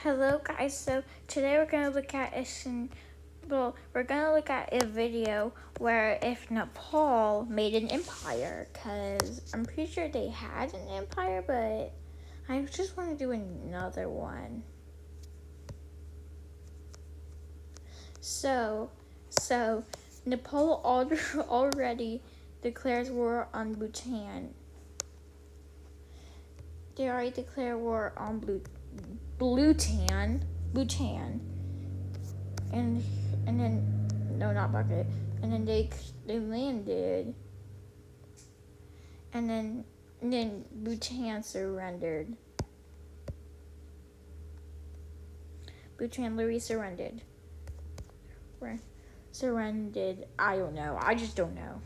Hello guys, so today we're gonna look at a video where if Nepal made an empire, cause I'm pretty sure they had an empire, but I just want to do another one. So Nepal already declares war on Bhutan. They already declared war on Bhutan, and then no, not bucket, and then they landed, and then Bhutan surrendered. Bhutan literally surrendered. I don't know. I just don't know.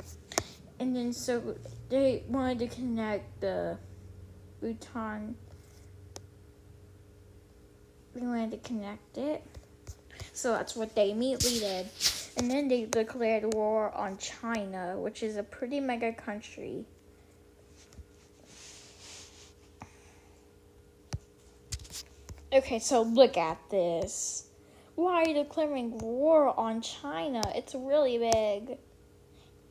And then so they wanted to connect the Bhutan. They wanted to connect it. So that's what they immediately did. And then they declared war on China, which is a pretty mega country. Okay, so look at this. Why are you declaring war on China? It's really big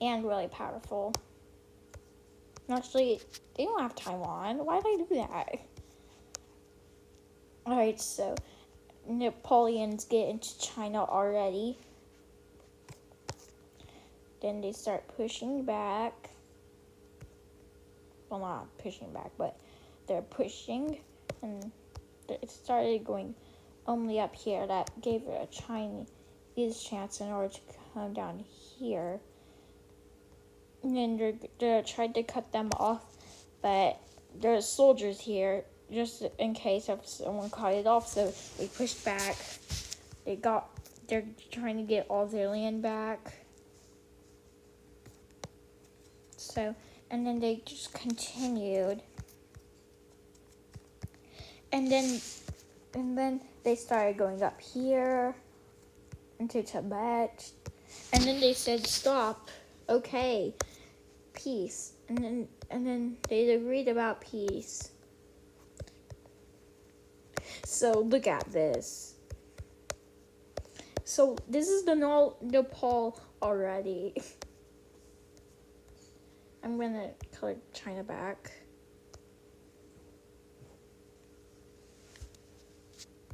and really powerful. Actually, they don't have Taiwan. Why did they do that? Alright, so Napoleons get into China already. Then they start pushing back. Well, not pushing back, but they're pushing. And it started going only up here. That gave it a Chinese chance in order to come down here. And then they tried to cut them off, but there's soldiers here just in case if someone cut it off. So they pushed back. They're trying to get all their land back. So, and then they just continued. And then they started going up here into Tibet. And then they said, stop. Okay. Peace. And then they agreed about peace. So look at this. So this is the Nepal already. I'm gonna color China back.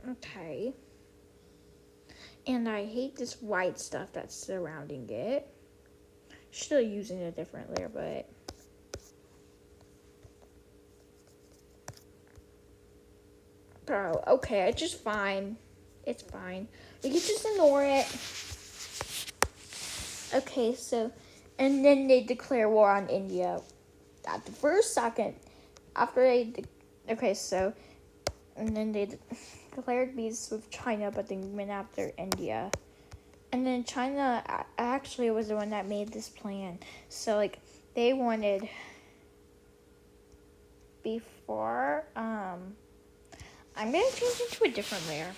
Okay. And I hate this white stuff that's surrounding it. Still using a different layer, but bro, okay, it's just fine. It's fine. We can just ignore it. Okay, so, and then they declare war on India. At the first second, after okay, so, and then they declared peace with China, but they went after India. And then China actually was the one that made this plan. So, like, they wanted, before, I'm going to change it to a different layer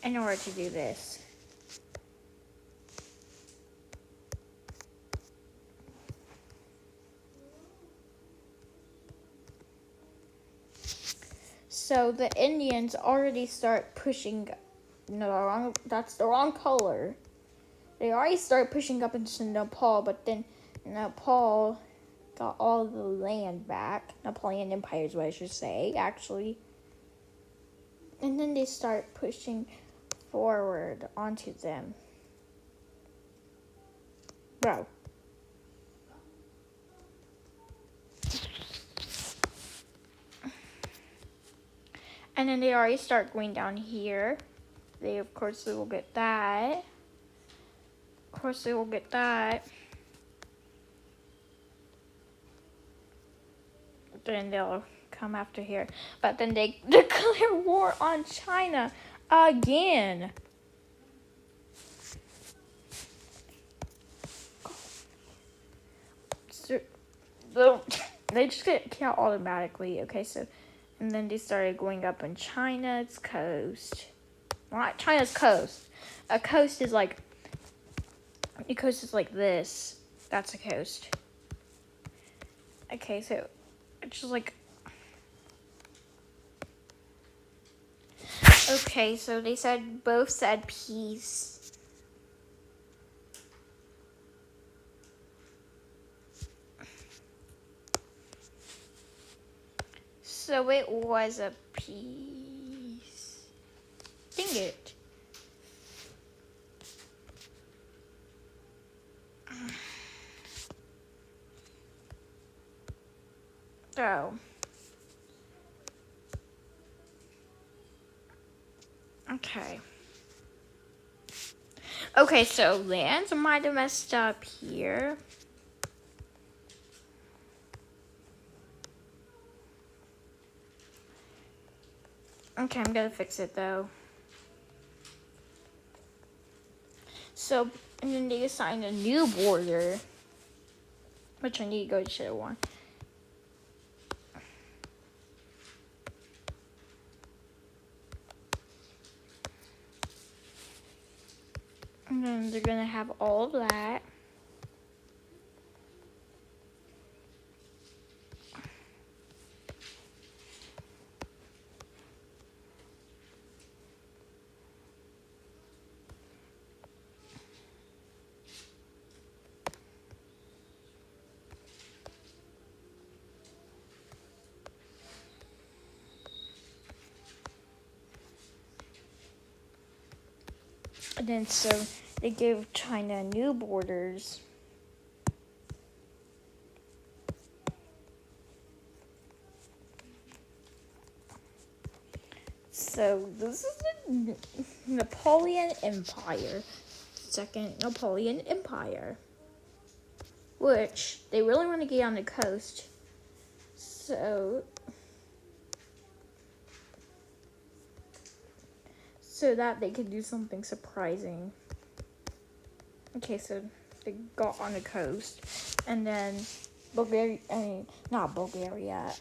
in order to do this. So the Indians already start pushing. No, that's the wrong color. They already start pushing up into Nepal, but then Nepal got all the land back. Napoleon Empire is what I should say, actually. And then they start pushing forward onto them. Bro. And then they already start going down here. They will get that. Of course, they will get that. Then they'll come after here. But then they declare war on China again. So, they just get killed automatically. Okay, so, and then they started going up in China's coast. Not China's coast. A coast is like this. That's a coast. Okay, so it's just like Okay, so they both said peace. So it was a peace. Dang it. Oh. Okay. Okay, so Lance might have messed up here. Okay, I'm gonna fix it though. So, and then they assigned a new border, which I need to go to share one. And then they're gonna have all of that. And then so they gave China new borders. So this is the Napoleon Empire. Second Napoleon Empire. Which they really want to get on the coast. So that they could do something surprising. Okay, so they got on the coast, and then not Bulgaria,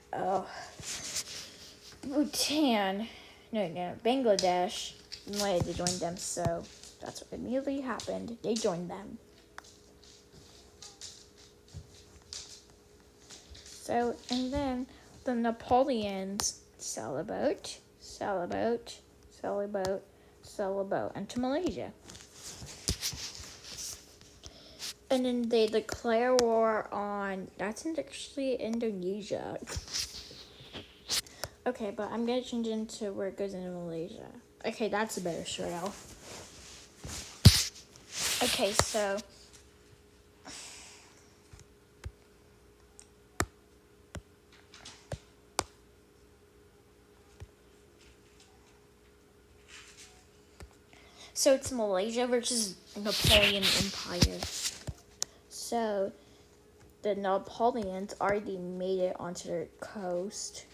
Bhutan, no, Bangladesh wanted to join them, so that's what immediately happened. They joined them. So, and then the Napoleons sail a boat, into Malaysia. And then they declare war on, that's actually Indonesia. Okay, but I'm gonna change it into where it goes into Malaysia. Okay, that's a better trail. Okay, so it's Malaysia versus Napoleon Empire. So the Napoleons already made it onto their coast.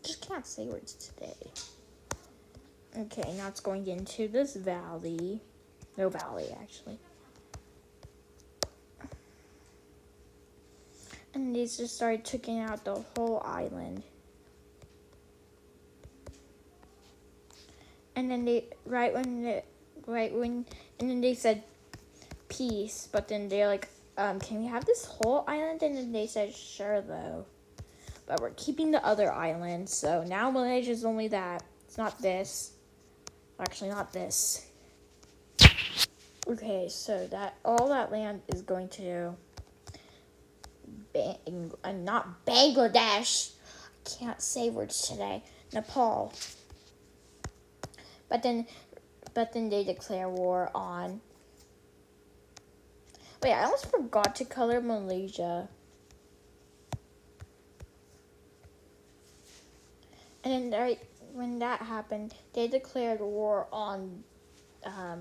Just can't say words today. Okay, now it's going into this valley. No valley, actually. And they just started taking out the whole island. And then and then they said peace, but then they're like, can we have this whole island? And then they said, sure though. But we're keeping the other island, so now Malaysia's only that. It's not this. Actually, not this. Okay, so all that land is going to not Bangladesh. I can't say words today. Nepal. But then they declare war on. Wait, I almost forgot to color Malaysia. And then when that happened, they declared war on,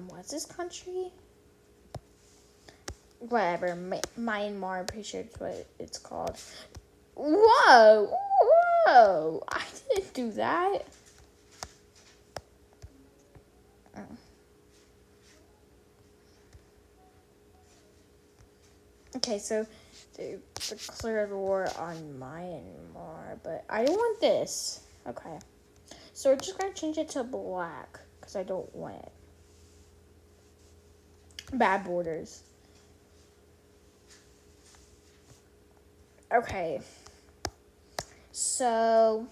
what's this country? Whatever, Myanmar, I'm pretty sure it's what it's called. Whoa! I didn't do that. Okay, so they declared war on Myanmar, but I don't want this. Okay. So we're just going to change it to black, because I don't want it. Bad borders. Okay. So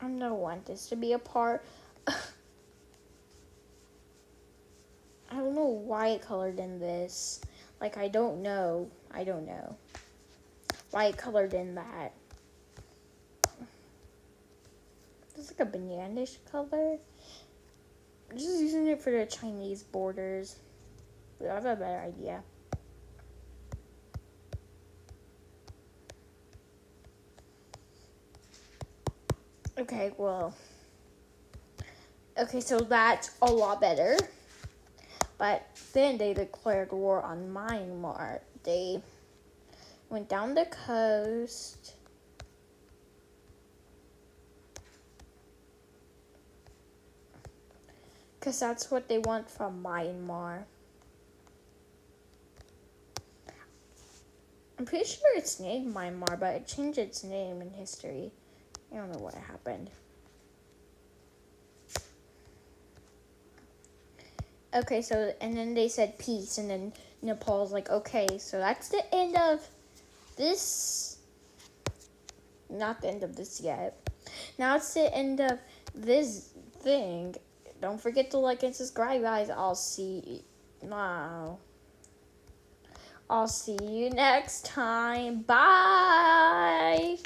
I don't want this to be a part. I don't know why it colored in this. Like, I don't know why it colored in that. It's like a banana-ish color. I'm just using it for the Chinese borders. But I have a better idea. Okay, well. Okay, so that's a lot better. But then they declared war on Myanmar. They went down the coast. Because that's what they want from Myanmar. I'm pretty sure it's named Myanmar, but it changed its name in history. I don't know what happened. Okay, so, and then they said peace, and then Nepal's like, okay, so that's the end of this. Not the end of this yet. Now it's the end of this thing. Don't forget to like and subscribe, guys. I'll see you next time. Bye!